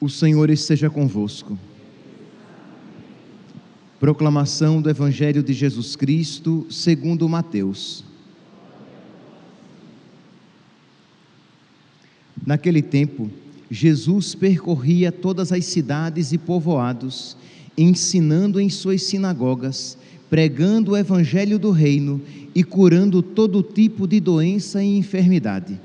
O Senhor esteja convosco. Proclamação do Evangelho de Jesus Cristo, segundo Mateus. Naquele tempo, Jesus percorria todas as cidades e povoados, ensinando em suas sinagogas, pregando o Evangelho do Reino e curando todo tipo de doença e enfermidade.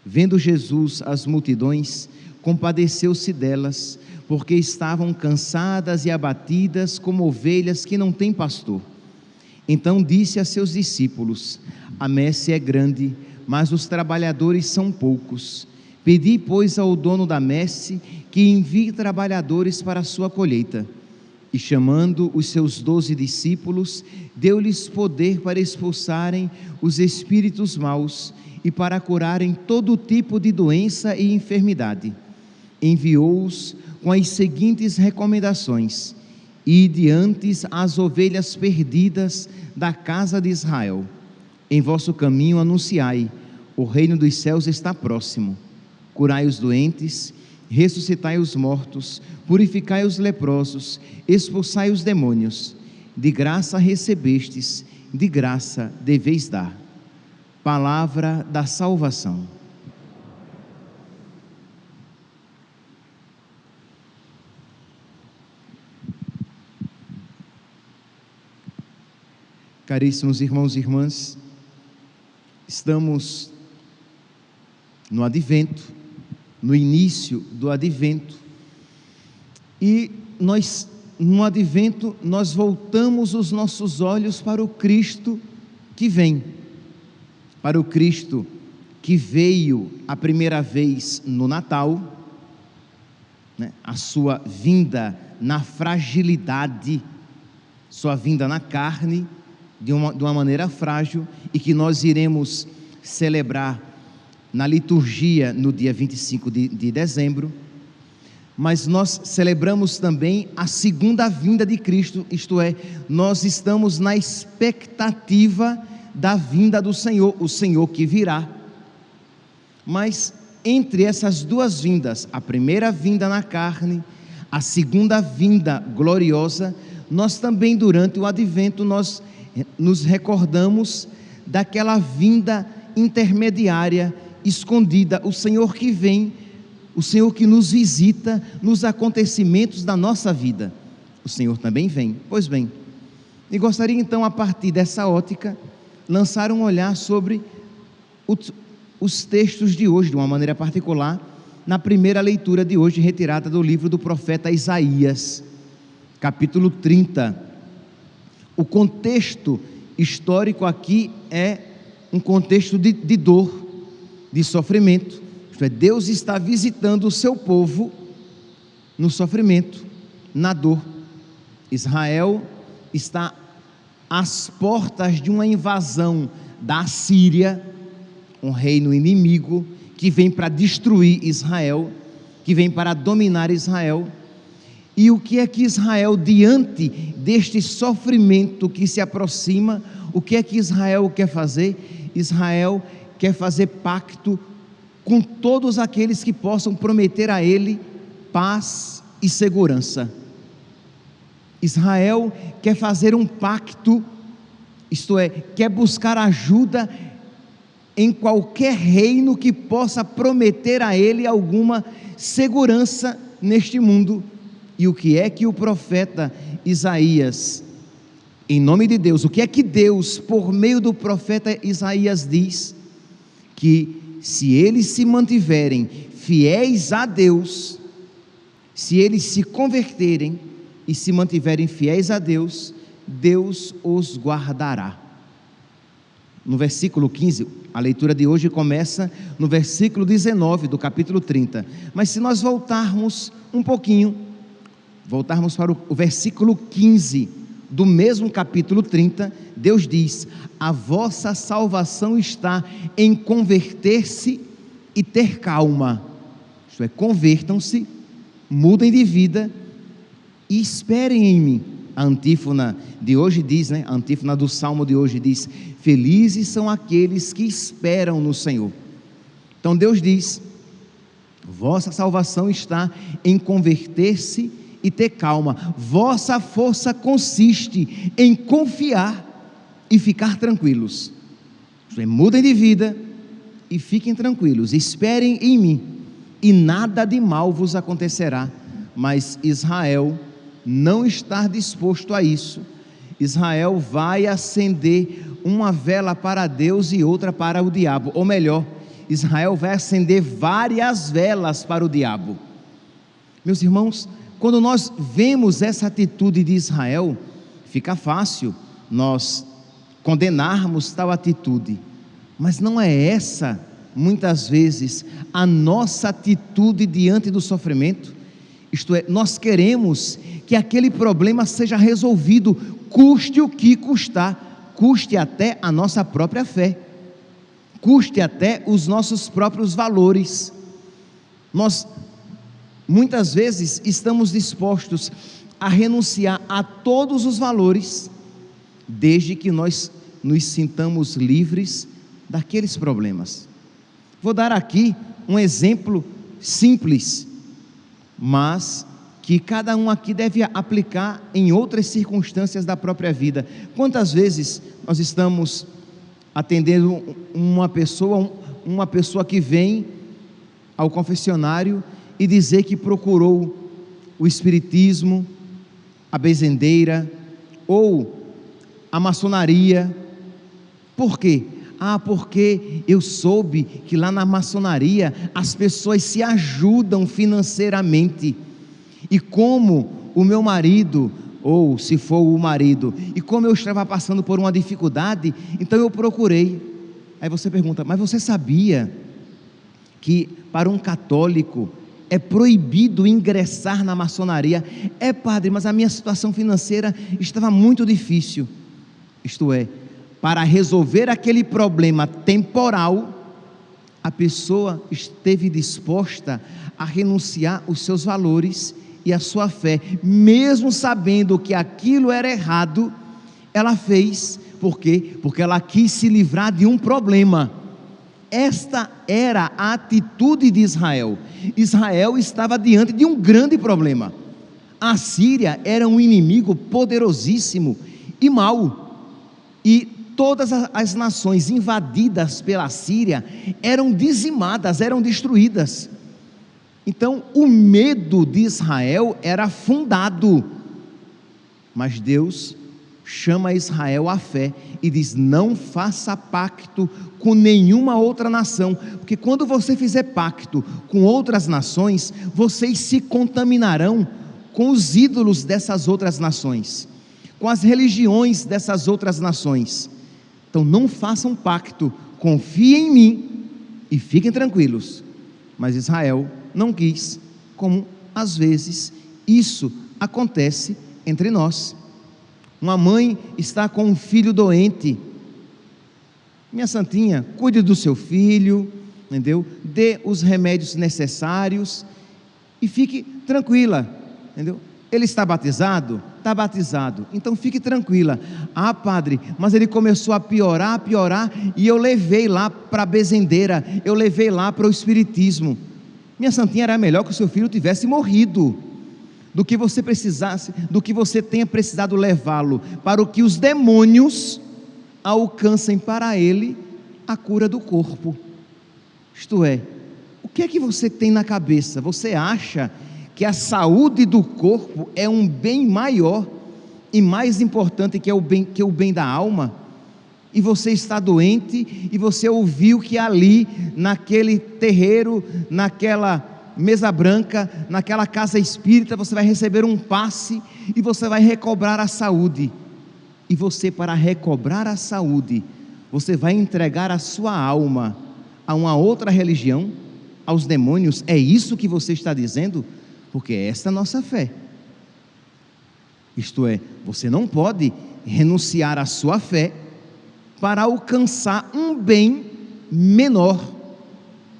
Vendo Jesus as multidões, compadeceu-se delas, porque estavam cansadas e abatidas como ovelhas que não têm pastor. Então disse a seus discípulos: a messe é grande, mas os trabalhadores são poucos. Pedi, pois, ao dono da messe que envie trabalhadores para a sua colheita. E chamando os seus 12 discípulos, deu-lhes poder para expulsarem os espíritos maus e para curarem todo tipo de doença e enfermidade. Enviou-os com as seguintes recomendações: ide antes às ovelhas perdidas da casa de Israel. Em vosso caminho anunciai: o reino dos céus está próximo. Curai os doentes, ressuscitai os mortos, purificai os leprosos, expulsai os demônios. De graça recebestes, de graça deveis dar. Palavra da salvação. Caríssimos irmãos e irmãs, estamos no Advento, no início do Advento, e no Advento, nós voltamos os nossos olhos para o Cristo que vem, para o Cristo que veio a primeira vez no Natal, a sua vinda na fragilidade, sua vinda na carne, de uma maneira frágil, e que nós iremos celebrar na liturgia no dia 25 de dezembro, mas nós celebramos também a segunda vinda de Cristo, isto é, nós estamos na expectativa da vinda do Senhor, o Senhor que virá. Mas entre essas duas vindas, a primeira vinda na carne, a segunda vinda gloriosa, nós também durante o Advento nós nos recordamos daquela vinda intermediária, escondida, o Senhor que vem, o Senhor que nos visita nos acontecimentos da nossa vida. O Senhor também vem. Pois bem, e gostaria então, a partir dessa ótica, lançar um olhar sobre os textos de hoje, de uma maneira particular, na primeira leitura de hoje, retirada do livro do profeta Isaías, capítulo 30. O contexto histórico aqui é um contexto de dor, de sofrimento. Isto é, Deus está visitando o seu povo no sofrimento, na dor. Israel está às portas de uma invasão da Assíria, um reino inimigo que vem para destruir Israel, que vem para dominar Israel. E o que é que Israel, diante deste sofrimento que se aproxima, o que é que Israel quer fazer? Israel quer fazer pacto com todos aqueles que possam prometer a ele paz e segurança. Israel quer fazer um pacto, isto é, quer buscar ajuda em qualquer reino que possa prometer a ele alguma segurança neste mundo. E o que é que o profeta Isaías, em nome de Deus, o que é que Deus, por meio do profeta Isaías, diz? Que se eles se mantiverem fiéis a Deus, se eles se converterem e se mantiverem fiéis a Deus, Deus os guardará. No versículo 15, a leitura de hoje começa no versículo 19 do capítulo 30. Mas se nós voltarmos um pouquinho, voltarmos para o versículo 15 do mesmo capítulo 30, Deus diz: a vossa salvação está em converter-se e ter calma. Isto é, convertam-se, mudem de vida e esperem em mim. A antífona de hoje diz, a antífona do Salmo de hoje diz: felizes são aqueles que esperam no Senhor. Então Deus diz: Vossa salvação está em converter-se e ter calma. Vossa força consiste em confiar e ficar tranquilos. Mudem de vida e fiquem tranquilos, esperem em mim, e nada de mal vos acontecerá. Mas Israel não está disposto a isso. Israel vai acender uma vela para Deus e outra para o diabo, ou melhor, Israel vai acender várias velas para o diabo. Meus irmãos, quando nós vemos essa atitude de Israel, fica fácil nós condenarmos tal atitude, mas não é essa, muitas vezes, a nossa atitude diante do sofrimento. Isto é, nós queremos que aquele problema seja resolvido, custe o que custar, custe até a nossa própria fé, custe até os nossos próprios valores. Nós muitas vezes estamos dispostos a renunciar a todos os valores, desde que nós nos sintamos livres daqueles problemas. Vou dar aqui um exemplo simples, mas que cada um aqui deve aplicar em outras circunstâncias da própria vida. Quantas vezes nós estamos atendendo uma pessoa que vem ao confessionário e dizer que procurou o espiritismo, a benzendeira ou a maçonaria. Por quê? Porque eu soube que lá na maçonaria as pessoas se ajudam financeiramente, e como o meu marido, ou se for o marido, e como eu estava passando por uma dificuldade, então eu procurei. Aí você pergunta, mas você sabia que para um católico é proibido ingressar na maçonaria? É, padre, mas a minha situação financeira estava muito difícil. Isto é, para resolver aquele problema temporal, a pessoa esteve disposta a renunciar os seus valores e a sua fé, mesmo sabendo que aquilo era errado. Ela fez, por quê? Porque ela quis se livrar de um problema. Esta era a atitude de Israel. Israel estava diante de um grande problema. A Síria era um inimigo poderosíssimo e mau, e todas as nações invadidas pela Síria eram dizimadas, eram destruídas. Então o medo de Israel era fundado, mas Deus chama Israel à fé e diz: não faça pacto com nenhuma outra nação, porque quando você fizer pacto com outras nações, vocês se contaminarão com os ídolos dessas outras nações, com as religiões dessas outras nações. Então não façam pacto, confiem em mim e fiquem tranquilos. Mas Israel não quis, como às vezes isso acontece entre nós. Uma mãe está com um filho doente. Minha santinha, cuide do seu filho, entendeu? Dê os remédios necessários e fique tranquila, entendeu? Ele está batizado? Está batizado, então fique tranquila. Ah, padre, mas ele começou a piorar, e eu levei lá para a benzendeira, eu levei lá para o espiritismo. Minha santinha, era melhor que o seu filho tivesse morrido, do que você precisasse, do que você tenha precisado levá-lo para o que os demônios alcancem para ele a cura do corpo. Isto é, o que é que você tem na cabeça? Você acha que a saúde do corpo é um bem maior e mais importante que o bem da alma? E você está doente, e você ouviu que ali, naquele terreiro, naquela mesa branca, naquela casa espírita, você vai receber um passe e você vai recobrar a saúde. E você, para recobrar a saúde, você vai entregar a sua alma a uma outra religião, aos demônios? É isso que você está dizendo? Porque esta é a nossa fé. Isto é, você não pode renunciar à sua fé para alcançar um bem menor,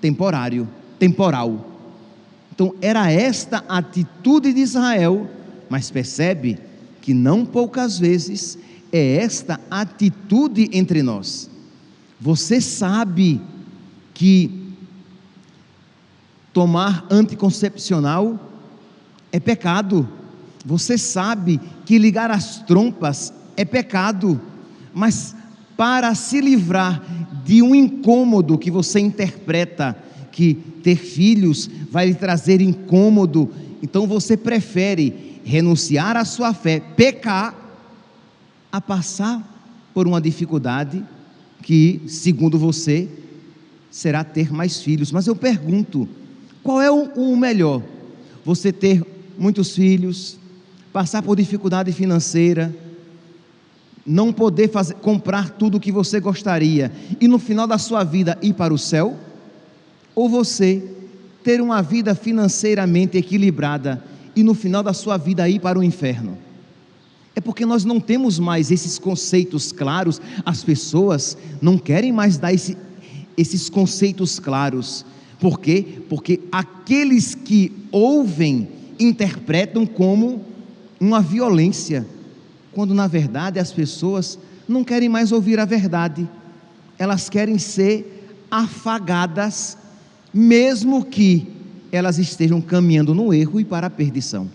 temporal. Então era esta a atitude de Israel, mas percebe que não poucas vezes é esta atitude entre nós. Você sabe que tomar anticoncepcional é pecado. Você sabe que ligar as trompas é pecado, mas para se livrar de um incômodo que você interpreta que ter filhos vai lhe trazer incômodo, então você prefere renunciar à sua fé, pecar, a passar por uma dificuldade que, segundo você, será ter mais filhos. Mas eu pergunto, qual é o melhor? Você ter muitos filhos, passar por dificuldade financeira, não poder comprar tudo o que você gostaria e no final da sua vida ir para o céu? Ou você ter uma vida financeiramente equilibrada e no final da sua vida ir para o inferno? É porque nós não temos mais esses conceitos claros, as pessoas não querem mais dar esses conceitos claros. Por quê? Porque aqueles que ouvem interpretam como uma violência, quando na verdade as pessoas não querem mais ouvir a verdade, elas querem ser afagadas, mesmo que elas estejam caminhando no erro e para a perdição.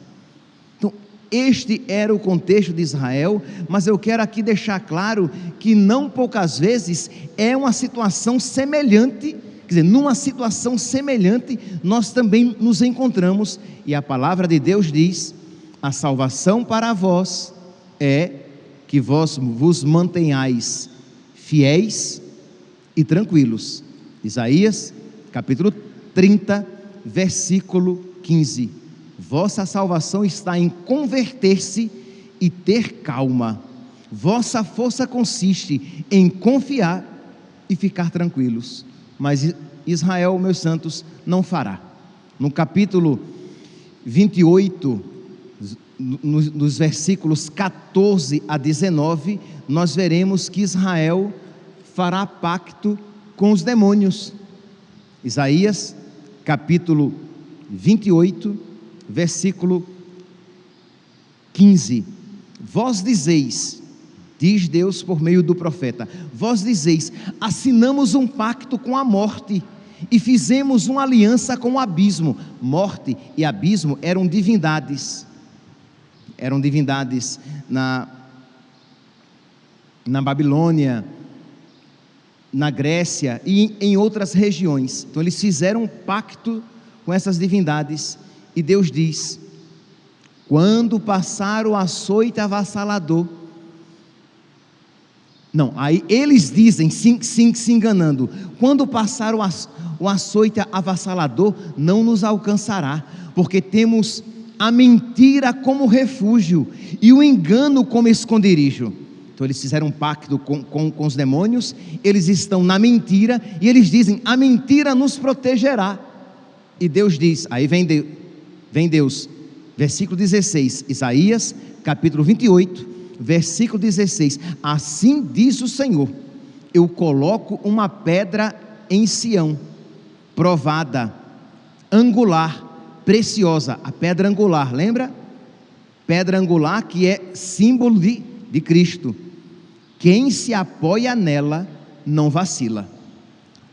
Então, este era o contexto de Israel, mas eu quero aqui deixar claro que não poucas vezes é uma situação semelhante, quer dizer, numa situação semelhante nós também nos encontramos, e a palavra de Deus diz: a salvação para vós é que vós vos mantenhais fiéis e tranquilos. Isaías capítulo 30, versículo 15. Vossa salvação está em converter-se e ter calma. Vossa força consiste em confiar e ficar tranquilos. Mas Israel, meus santos, não fará. No capítulo 28, nos versículos 14 a 19, nós veremos que Israel fará pacto com os demônios. Isaías capítulo 28, versículo 15. Vós dizeis, diz Deus por meio do profeta, vós dizeis: assinamos um pacto com a morte e fizemos uma aliança com o abismo. Morte e abismo eram divindades na Babilônia, na Grécia e em outras regiões. Então eles fizeram um pacto com essas divindades, e Deus diz: quando passar o açoite avassalador, não, aí eles dizem, se enganando, quando passar o açoite avassalador, não nos alcançará, porque temos a mentira como refúgio e o engano como esconderijo. Então eles fizeram um pacto com os demônios, eles estão na mentira, e eles dizem: a mentira nos protegerá. E Deus diz, aí vem Deus, versículo 16, Isaías capítulo 28, versículo 16: assim diz o Senhor: eu coloco uma pedra em Sião, provada, angular, preciosa. A pedra angular, lembra? Pedra angular, que é símbolo de Cristo. Quem se apoia nela não vacila.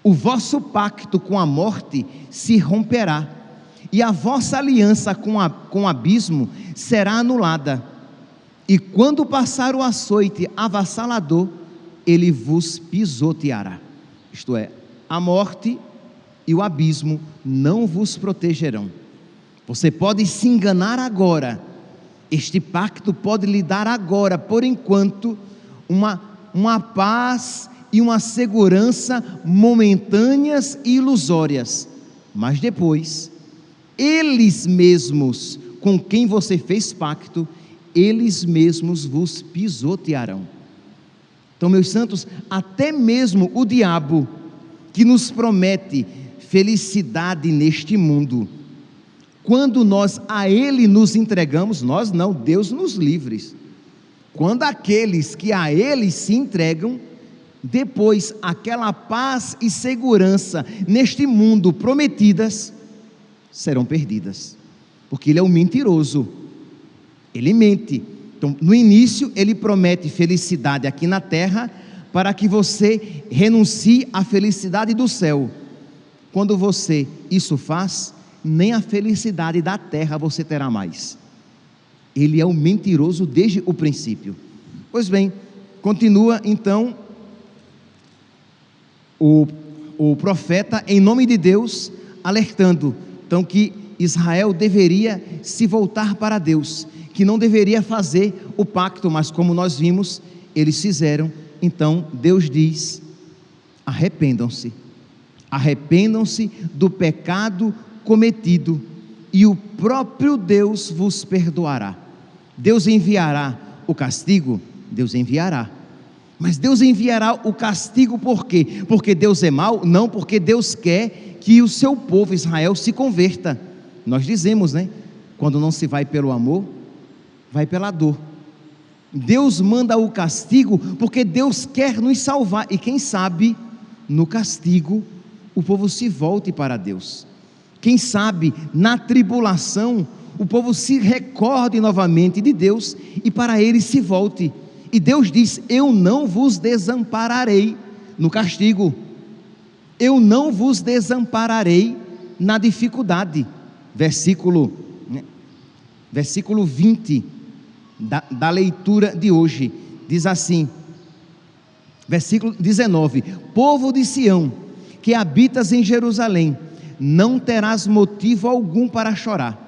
O vosso pacto com a morte se romperá, e a vossa aliança com o abismo será anulada. E quando passar o açoite avassalador, ele vos pisoteará. Isto é, a morte e o abismo não vos protegerão. Você pode se enganar agora, este pacto pode lhe dar agora, por enquanto, uma paz e uma segurança momentâneas e ilusórias, mas depois, eles mesmos com quem você fez pacto, eles mesmos vos pisotearão. Então, meus santos, até mesmo o diabo, que nos promete felicidade neste mundo, quando nós a ele nos entregamos, nós não, Deus nos livre. Quando aqueles que a ele se entregam, depois aquela paz e segurança neste mundo prometidas serão perdidas, porque ele é um mentiroso, ele mente. Então, no início ele promete felicidade aqui na terra, para que você renuncie à felicidade do céu, Quando você isso faz, nem a felicidade da terra você terá mais. Ele é o mentiroso desde o princípio. Pois bem, continua então o profeta, em nome de Deus, alertando então que Israel deveria se voltar para Deus, que não deveria fazer o pacto, mas como nós vimos, eles fizeram. Então Deus diz: arrependam-se do pecado cometido, e o próprio Deus vos perdoará. Deus enviará o castigo? Deus enviará. Mas Deus enviará o castigo por quê? Porque Deus é mau? Não, porque Deus quer que o seu povo Israel se converta. Nós dizemos, né? Quando não se vai pelo amor, vai pela dor. Deus manda o castigo porque Deus quer nos salvar, e quem sabe no castigo o povo se volte para Deus. Quem sabe na tribulação o povo se recorde novamente de Deus e para Ele se volte. E Deus diz: eu não vos desampararei no castigo, eu não vos desampararei na dificuldade. Versículo 20 da leitura de hoje, diz assim, versículo 19: povo de Sião, que habitas em Jerusalém, não terás motivo algum para chorar,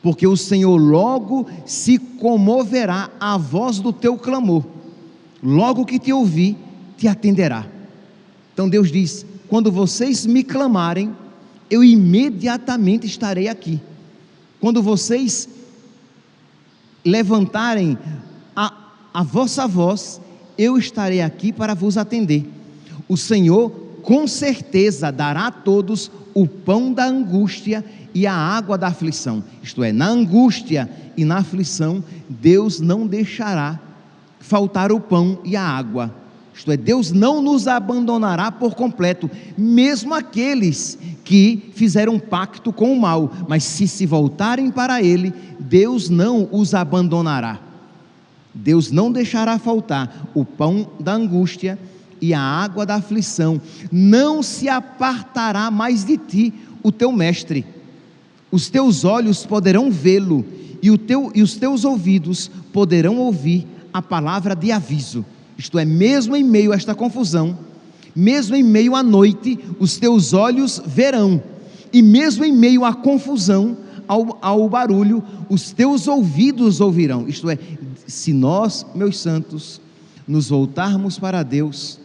porque o Senhor logo se comoverá à voz do teu clamor, logo que te ouvir, te atenderá. Então Deus diz: quando vocês me clamarem, eu imediatamente estarei aqui. Quando vocês levantarem a vossa voz, eu estarei aqui para vos atender. O Senhor com certeza dará a todos o pão da angústia e a água da aflição. Isto é, na angústia e na aflição, Deus não deixará faltar o pão e a água. Isto é, Deus não nos abandonará por completo, mesmo aqueles que fizeram pacto com o mal, mas se voltarem para Ele, Deus não os abandonará. Deus não deixará faltar o pão da angústia e a água da aflição. Não se apartará mais de ti o teu mestre. Os teus olhos poderão vê-lo, e os teus ouvidos poderão ouvir a palavra de aviso. Isto é, mesmo em meio a esta confusão, mesmo em meio à noite, os teus olhos verão, e mesmo em meio à confusão, ao barulho, os teus ouvidos ouvirão. Isto é, se nós, meus santos, nos voltarmos para Deus,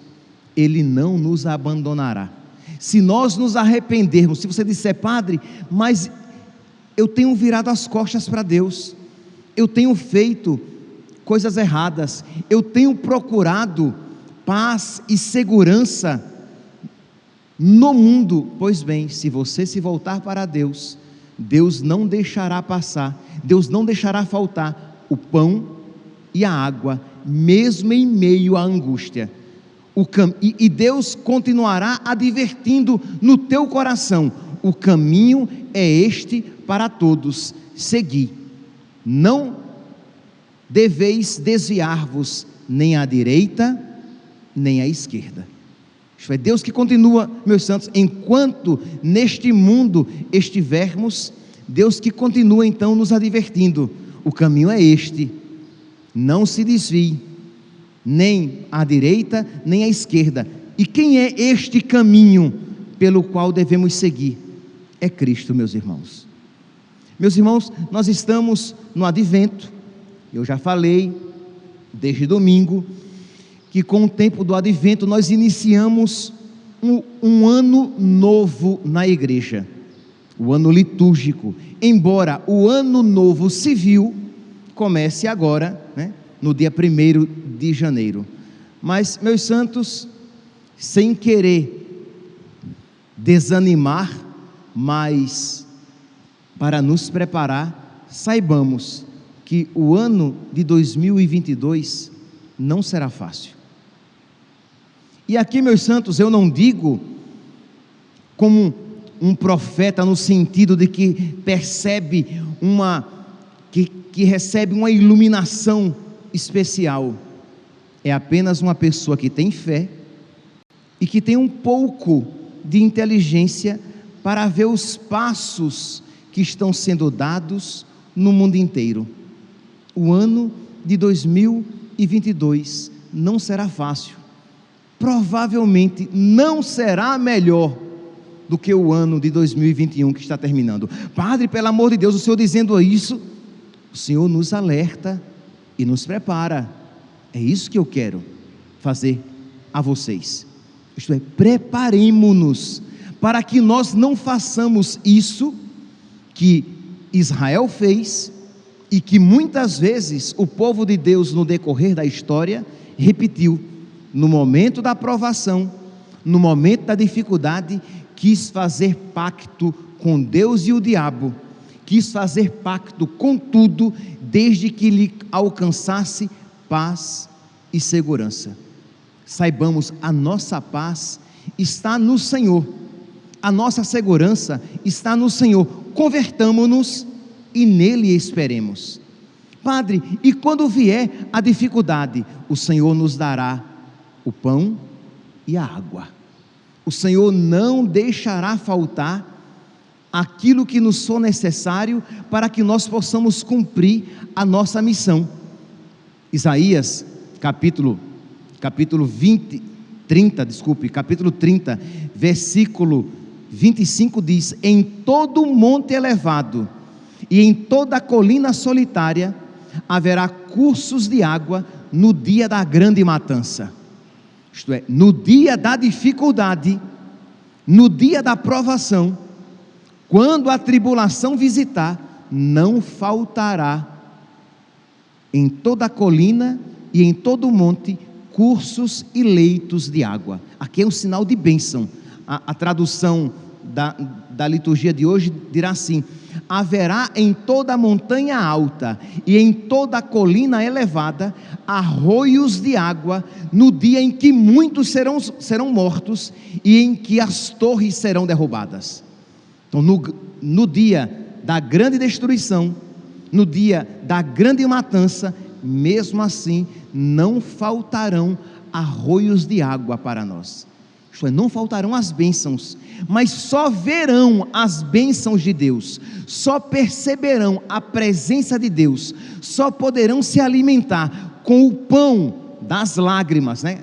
Ele não nos abandonará. Se nós nos arrependermos, se você disser: padre, mas eu tenho virado as costas para Deus, eu tenho feito coisas erradas, eu tenho procurado paz e segurança no mundo. Pois bem, se você se voltar para Deus, Deus não deixará passar, Deus não deixará faltar o pão e a água, mesmo em meio à angústia. E Deus continuará advertindo no teu coração: o caminho é este para todos, segui, não deveis desviar-vos nem à direita nem à esquerda. Isto é, Deus que continua, meus santos, enquanto neste mundo estivermos, Deus que continua então nos advertindo: o caminho é este, não se desvie nem à direita nem à esquerda. E quem é este caminho pelo qual devemos seguir? É Cristo, meus irmãos. Meus irmãos, nós estamos no advento. Eu já falei desde domingo que com o tempo do advento nós iniciamos um ano novo na igreja, o ano litúrgico, embora o ano novo civil comece agora, né, no dia 1º de janeiro. Mas, meus santos, sem querer desanimar, mas para nos preparar, saibamos que o ano de 2022 não será fácil. E aqui, meus santos, eu não digo como um profeta no sentido de que percebe que recebe uma iluminação especial. É apenas uma pessoa que tem fé e que tem um pouco de inteligência para ver os passos que estão sendo dados no mundo inteiro. O ano de 2022 não será fácil, provavelmente não será melhor do que o ano de 2021 que está terminando. Padre, pelo amor de Deus, o Senhor dizendo isso, o Senhor nos alerta e nos prepara. É isso que eu quero fazer a vocês. Isto é, preparemo-nos para que nós não façamos isso que Israel fez e que muitas vezes o povo de Deus no decorrer da história repetiu. No momento da provação, no momento da dificuldade, quis fazer pacto com Deus e o diabo, quis fazer pacto com tudo, desde que lhe alcançasse paz e segurança. Saibamos, a nossa paz está no Senhor, a nossa segurança está no Senhor. Convertamo-nos e nele esperemos. Padre, e quando vier a dificuldade, o Senhor nos dará o pão e a água. O Senhor não deixará faltar aquilo que nos for necessário para que nós possamos cumprir a nossa missão. Isaías, capítulo 30, versículo 25 diz: em todo monte elevado e em toda colina solitária haverá cursos de água no dia da grande matança. Isto é, no dia da dificuldade, no dia da provação, quando a tribulação visitar, não faltará em toda colina e em todo monte cursos e leitos de água. Aqui é um sinal de bênção. A tradução da liturgia de hoje dirá assim: haverá em toda montanha alta e em toda colina elevada arroios de água no dia em que muitos serão mortos e em que as torres serão derrubadas. Então, no dia da grande destruição, no dia da grande matança, mesmo assim não faltarão arroios de água para nós. Isto é, não faltarão as bênçãos, mas só verão as bênçãos de Deus, só perceberão a presença de Deus, só poderão se alimentar com o pão das lágrimas, né?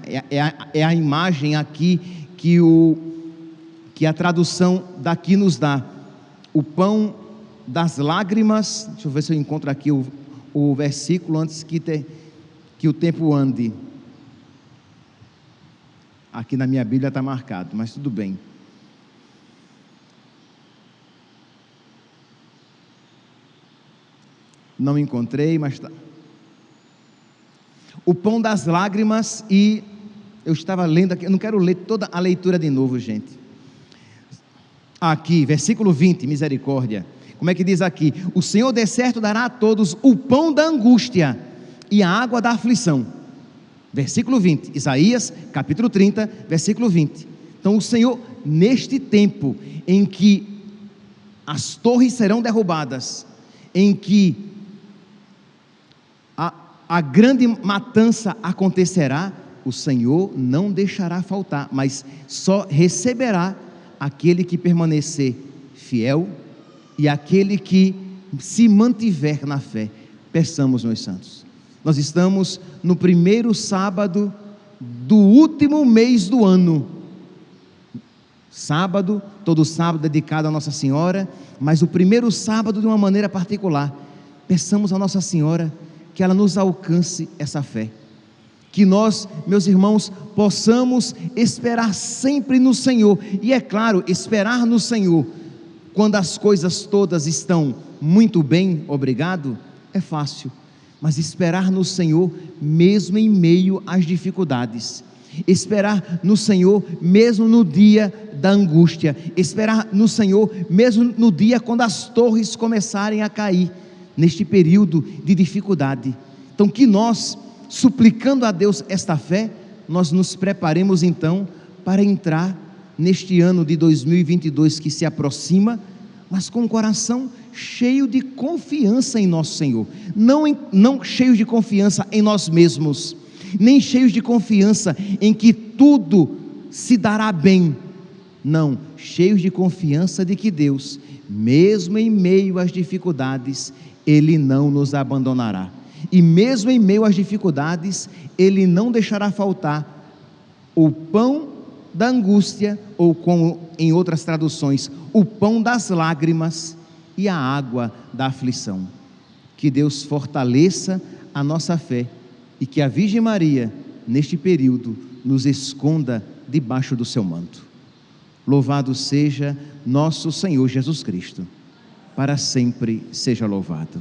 É a imagem aqui que a tradução daqui nos dá, o pão das lágrimas. Deixa eu ver se eu encontro aqui o versículo antes que o tempo ande. Aqui na minha Bíblia está marcado, mas tudo bem. Não encontrei, mas está. O pão das lágrimas, e eu estava lendo aqui, eu não quero ler toda a leitura de novo, gente. Aqui, versículo 20, misericórdia. Como é que diz aqui? O Senhor de certo dará a todos o pão da angústia e a água da aflição. Versículo 20, Isaías, capítulo 30, versículo 20. Então o Senhor, neste tempo em que as torres serão derrubadas, em que a grande matança acontecerá, o Senhor não deixará faltar, mas só receberá aquele que permanecer fiel e aquele que se mantiver na fé. Peçamos, meus santos. Nós estamos no primeiro sábado do último mês do ano. Sábado, todo sábado dedicado a Nossa Senhora, mas o primeiro sábado de uma maneira particular. Peçamos a Nossa Senhora que ela nos alcance essa fé. Que nós, meus irmãos, possamos esperar sempre no Senhor. E é claro, esperar no Senhor quando as coisas todas estão muito bem, obrigado, é fácil. Mas esperar no Senhor mesmo em meio às dificuldades, esperar no Senhor mesmo no dia da angústia, esperar no Senhor mesmo no dia quando as torres começarem a cair, neste período de dificuldade. Então que nós, suplicando a Deus esta fé, nós nos preparemos então para entrar neste ano de 2022 que se aproxima, mas com o coração cheio de confiança em nosso Senhor, não cheio de confiança em nós mesmos, nem cheios de confiança em que tudo se dará bem, Não, cheios de confiança de que Deus, mesmo em meio às dificuldades, Ele não nos abandonará. E mesmo em meio às dificuldades, Ele não deixará faltar o pão da angústia, ou como em outras traduções, o pão das lágrimas e a água da aflição. Que Deus fortaleça a nossa fé e que a Virgem Maria, neste período, nos esconda debaixo do seu manto. Louvado seja nosso Senhor Jesus Cristo. Para sempre seja louvado.